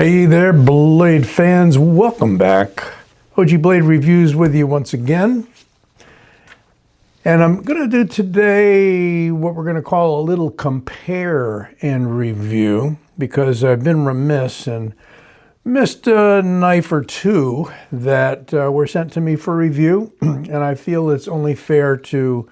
Hey there, Blade fans. Welcome back. OG Blade Reviews with you once again. And I'm going to do today what we're going to call a little compare and review, because I've been remiss and missed a knife or two that were sent to me for review. And I feel it's only fair to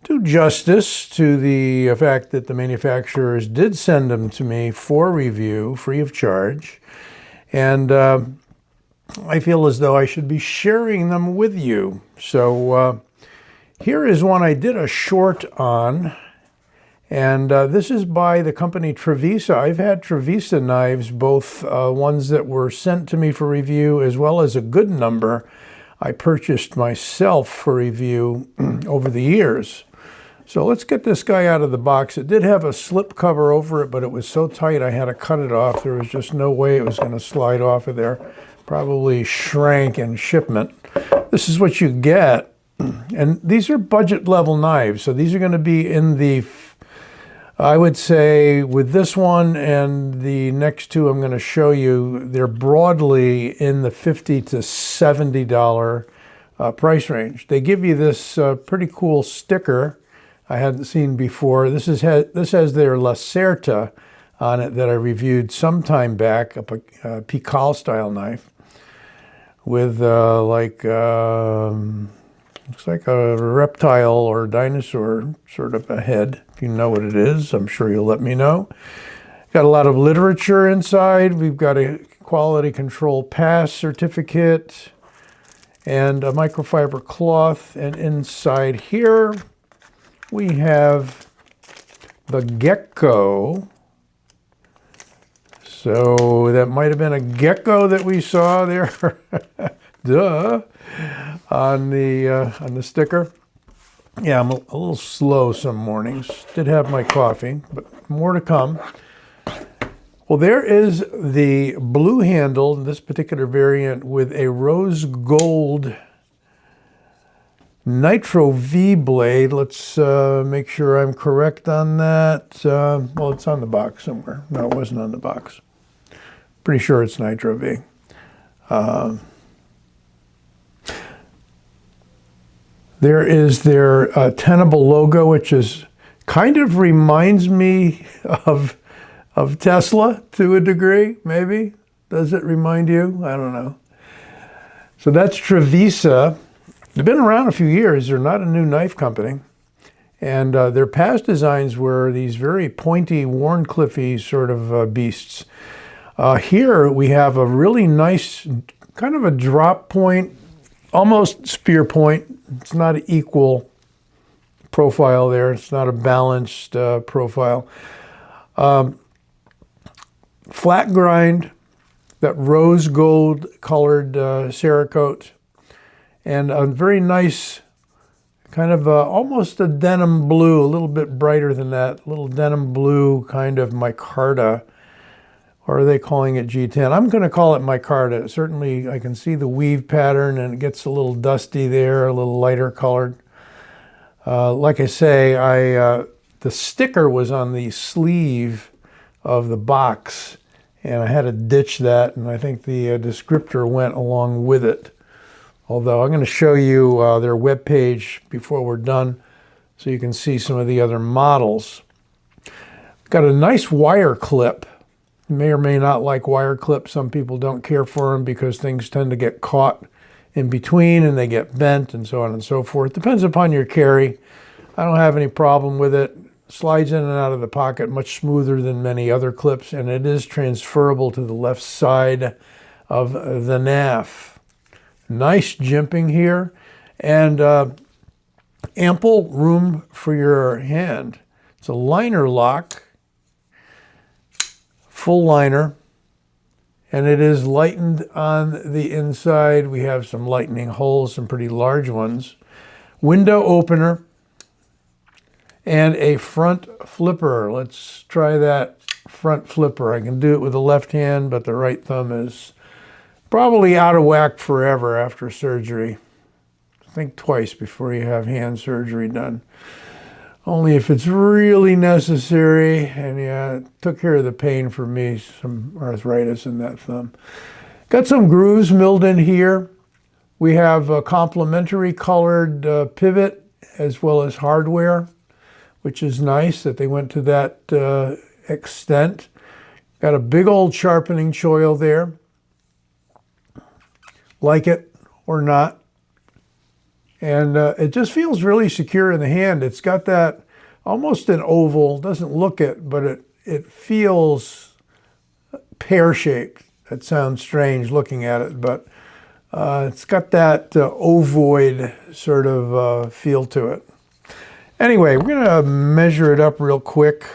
do justice to the fact that the manufacturers did send them to me for review, free of charge. And I feel as though I should be sharing them with you. So here is one I did a short on. And this is by the company Trivisa. I've had Trivisa knives, both ones that were sent to me for review, as well as a good number I purchased myself for review over the years. So let's get this guy out of the box. It did have a slip cover over it, but it was so tight I had to cut it off. There was just no way it was going to slide off of there. Probably shrank in shipment. This is what you get. And these are budget level knives. So these are going to be in the, I would say with this one and the next two I'm going to show you, they're broadly in the $50 to $70 price range. They give you this pretty cool sticker I hadn't seen before. This has their Lacerta on it that I reviewed some time back, a Pical style knife with looks like a reptile or dinosaur sort of a head. If you know what it is, I'm sure you'll let me know. Got a lot of literature inside. We've got a quality control pass certificate and a microfiber cloth. And inside here, we have the Gecko. So that might have been a gecko that we saw there, duh, on the sticker. Yeah, I'm a little slow some mornings. Did have my coffee, but more to come. Well, there is the blue handle, this particular variant, with a rose gold Nitro V blade. Let's make sure I'm correct on that. Well, it's on the box somewhere. No, it wasn't on the box. Pretty sure it's Nitro V. There is their Tenable logo, which is kind of reminds me of Tesla to a degree, maybe. Does it remind you? I don't know. So that's Trivisa. They've been around a few years. They're not a new knife company. And their past designs were these very pointy, Warncliffey sort of beasts. Here we have a really nice, kind of a drop point, almost spear point. It's not an equal profile there. It's not a balanced profile. Flat grind, that rose gold colored Cerakote. And a very nice, kind of almost a denim blue, a little bit brighter than that, little denim blue kind of micarta, or are they calling it G10? I'm going to call it micarta. Certainly I can see the weave pattern and it gets a little dusty there, a little lighter colored. Like I say, the sticker was on the sleeve of the box and I had to ditch that, and I think the descriptor went along with it. Although I'm going to show you their webpage before we're done so you can see some of the other models. Got a nice wire clip. You may or may not like wire clips. Some people don't care for them because things tend to get caught in between and they get bent and so on and so forth. Depends upon your carry. I don't have any problem with it. Slides in and out of the pocket much smoother than many other clips, and it is transferable to the left side of the NAF. Nice jimping here, and ample room for your hand. It's a liner lock, full liner, and it is lightened on the inside. We have some lightening holes, some pretty large ones. Window opener, and a front flipper. Let's try that front flipper. I can do it with the left hand, but the right thumb is probably out of whack forever after surgery. Think twice before you have hand surgery done. only if it's really necessary. And yeah, it took care of the pain for me, some arthritis in that thumb. Got some grooves milled in here. We have a complementary colored pivot as well as hardware, which is nice that they went to that extent. Got a big old sharpening choil there. Like it or not. And it just feels really secure in the hand. It's got that almost an oval, doesn't look it, but it feels pear-shaped. That sounds strange looking at it, but it's got that ovoid sort of feel to it. Anyway, we're going to measure it up real quick.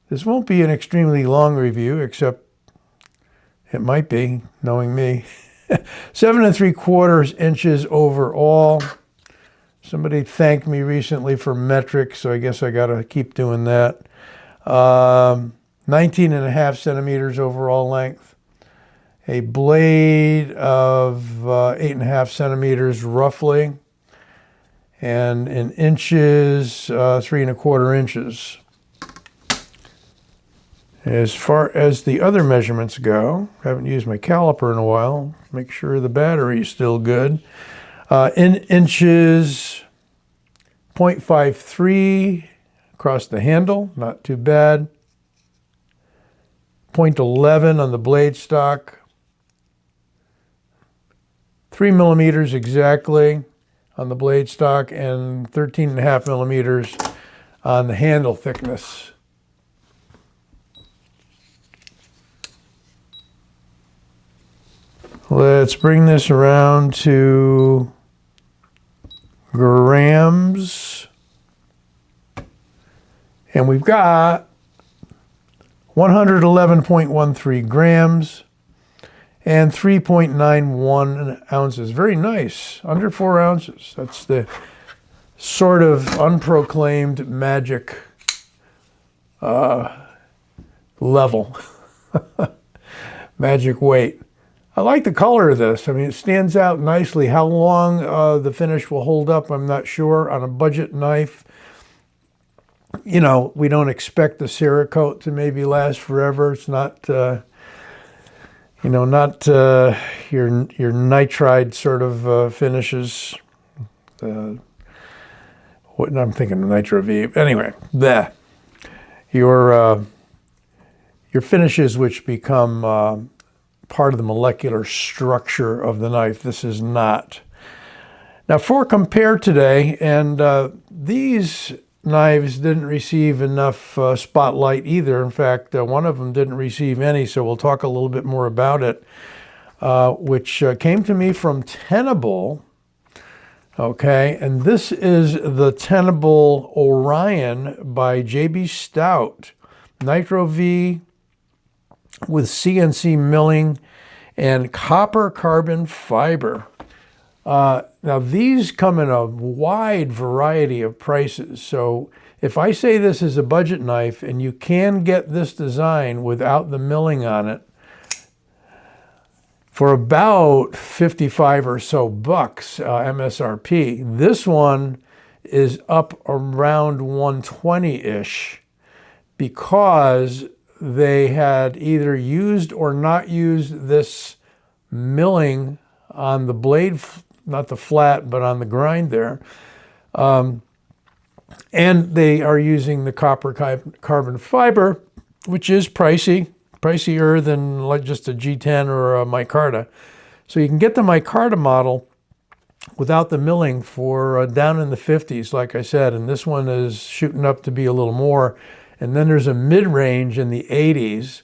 This won't be an extremely long review, except it might be, knowing me. 7 3/4 inches overall. Somebody thanked me recently for metric, so I guess I got to keep doing that. 19.5 centimeters overall length. A blade of 8.5 centimeters roughly. And in inches, 3 1/4 inches. As far as the other measurements go, haven't used my caliper in a while. Make sure the battery's still good. In inches, 0.53 across the handle, not too bad. 0.11 on the blade stock. 3 millimeters exactly on the blade stock, and 13.5 millimeters on the handle thickness. Let's bring this around to grams. And we've got 111.13 grams and 3.91 ounces. Very nice, under 4 ounces. That's the sort of unproclaimed magic level, magic weight. I like the color of this. I mean, it stands out nicely. How long the finish will hold up, I'm not sure. On a budget knife, you know, we don't expect the Cerakote to maybe last forever. It's not, you know, not your nitride sort of finishes. What I'm thinking of Nitro V. Anyway, your finishes which become part of the molecular structure of the knife. This is not. Now for compare today, and these knives didn't receive enough spotlight either. In fact, one of them didn't receive any, so we'll talk a little bit more about it, which came to me from Tenable. Okay, and this is the Tenable Orion by J.B. Stout. Nitro V with CNC milling and copper carbon fiber. Now these come in a wide variety of prices. So if I say this is a budget knife and you can get this design without the milling on it for about 55 or so bucks MSRP, this one is up around 120-ish because they had either used or not used this milling on the blade, not the flat, but on the grind there. And they are using the copper carbon fiber, which is pricier than like just a G10 or a micarta. So you can get the micarta model without the milling for down in the 50s, like I said, and this one is shooting up to be a little more. And then there's a mid-range in the 80s.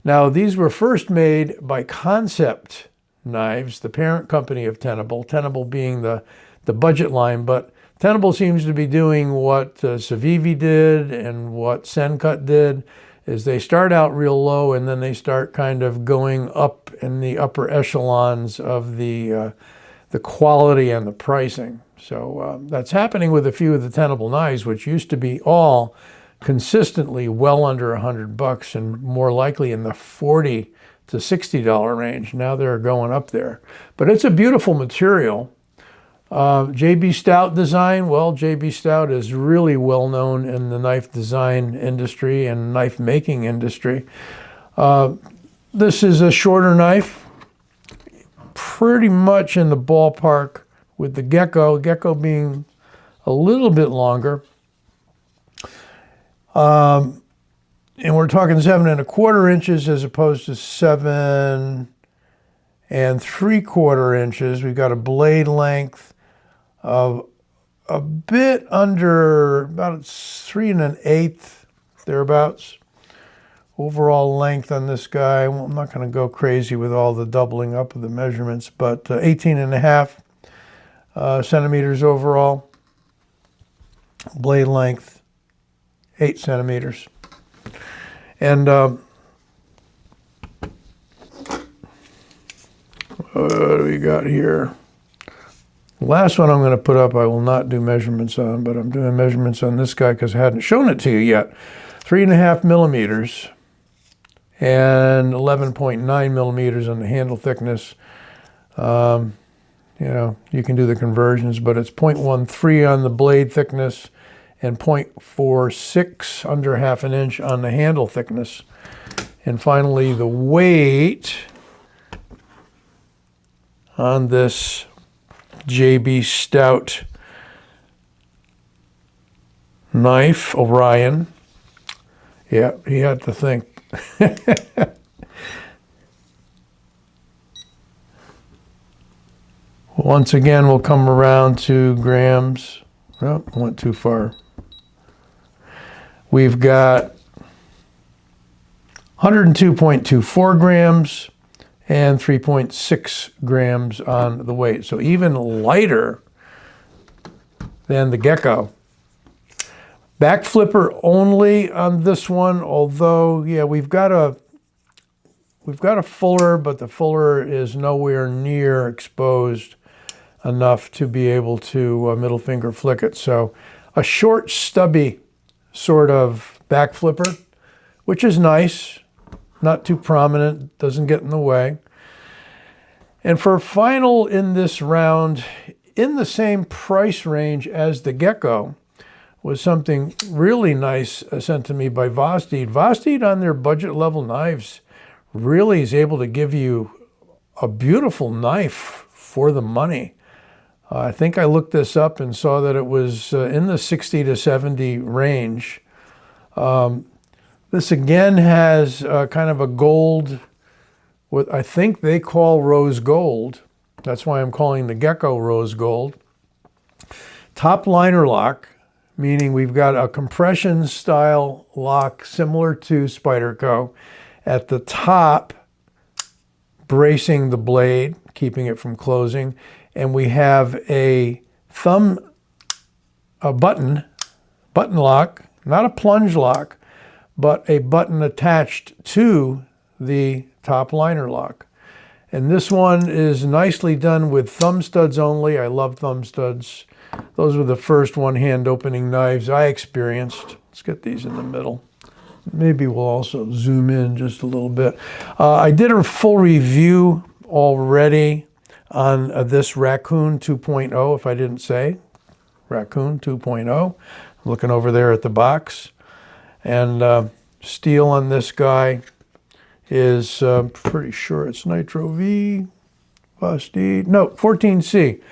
Now, these were first made by Concept Knives, the parent company of Tenable, Tenable being the budget line, but Tenable seems to be doing what Civivi did and what Sencut did, is they start out real low and then they start kind of going up in the upper echelons of the quality and the pricing. So that's happening with a few of the Tenable knives, which used to be all consistently well under $100 and more likely in the $40 to $60 range. Now they're going up there. But it's a beautiful material. JB Stout design. Well, JB Stout is really well known in the knife design industry and knife making industry. This is a shorter knife, pretty much in the ballpark with the Gecko. Gecko being a little bit longer. And we're talking 7¼ inches as opposed to 7¾ inches. We've got a blade length of a bit under about 3 1/8, thereabouts. Overall length on this guy, well, I'm not going to go crazy with all the doubling up of the measurements, but 18½ centimeters overall. Blade length, 8 centimeters. And what do we got here? The last one I'm going to put up, I will not do measurements on, but I'm doing measurements on this guy because I hadn't shown it to you yet. 3½ millimeters and 11.9 millimeters on the handle thickness. You know, you can do the conversions, but it's 0.13 on the blade thickness and 0.46, under ½ inch on the handle thickness. And finally, the weight on this JB Stout knife, Orion. Yeah, he had to think. Once again, we'll come around to grams. Oh, I went too far. We've got 102.24 grams and 3.6 grams on the weight. So even lighter than the Gecko. Back flipper only on this one, although, yeah, we've got a fuller, but the fuller is nowhere near exposed enough to be able to middle finger flick it. So a short, stubby sort of back flipper, which is nice, not too prominent, doesn't get in the way. And for final in this round, in the same price range as the Gecko, was something really nice sent to me by Vosteed. Vosteed on their budget level knives really is able to give you a beautiful knife for the money. I think I looked this up and saw that it was in the 60 to 70 range. This again has kind of a gold, what I think they call rose gold. That's why I'm calling the Gecko rose gold. Top liner lock, meaning we've got a compression style lock similar to Spyderco at the top, bracing the blade, keeping it from closing. And we have a button lock, not a plunge lock, but a button attached to the top liner lock. And this one is nicely done with thumb studs only. I love thumb studs. Those were the first one-hand opening knives I experienced. Let's get these in the middle. Maybe we'll also zoom in just a little bit. I did a full review already on this Racoon 2.0, if I didn't say. Racoon 2.0. Looking over there at the box. And steel on this guy is pretty sure it's Nitro V, Vosteed, no, 14C.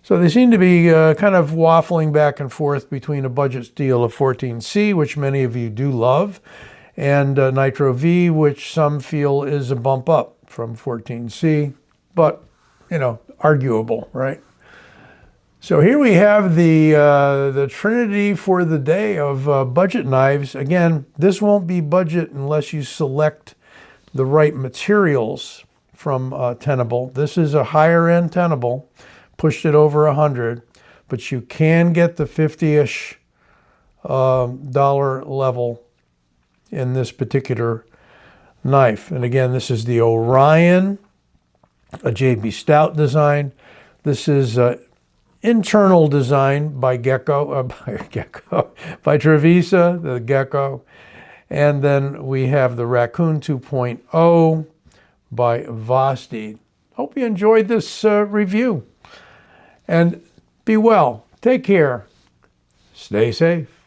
So they seem to be kind of waffling back and forth between a budget steel of 14C, which many of you do love, and Nitro V, which some feel is a bump up from 14C, but, you know, arguable, right? So here we have the trinity for the day of budget knives. Again, this won't be budget unless you select the right materials from Tenable. This is a higher end Tenable, pushed it over 100, but you can get the 50-ish dollar level in this particular knife. And again, this is the Orion, a JB Stout design. This is internal design by Gecko, by Trivisa, the Gecko. And then we have the Racoon 2.0 by Vosteed. Hope you enjoyed this review. And Be well. Take care. Stay safe.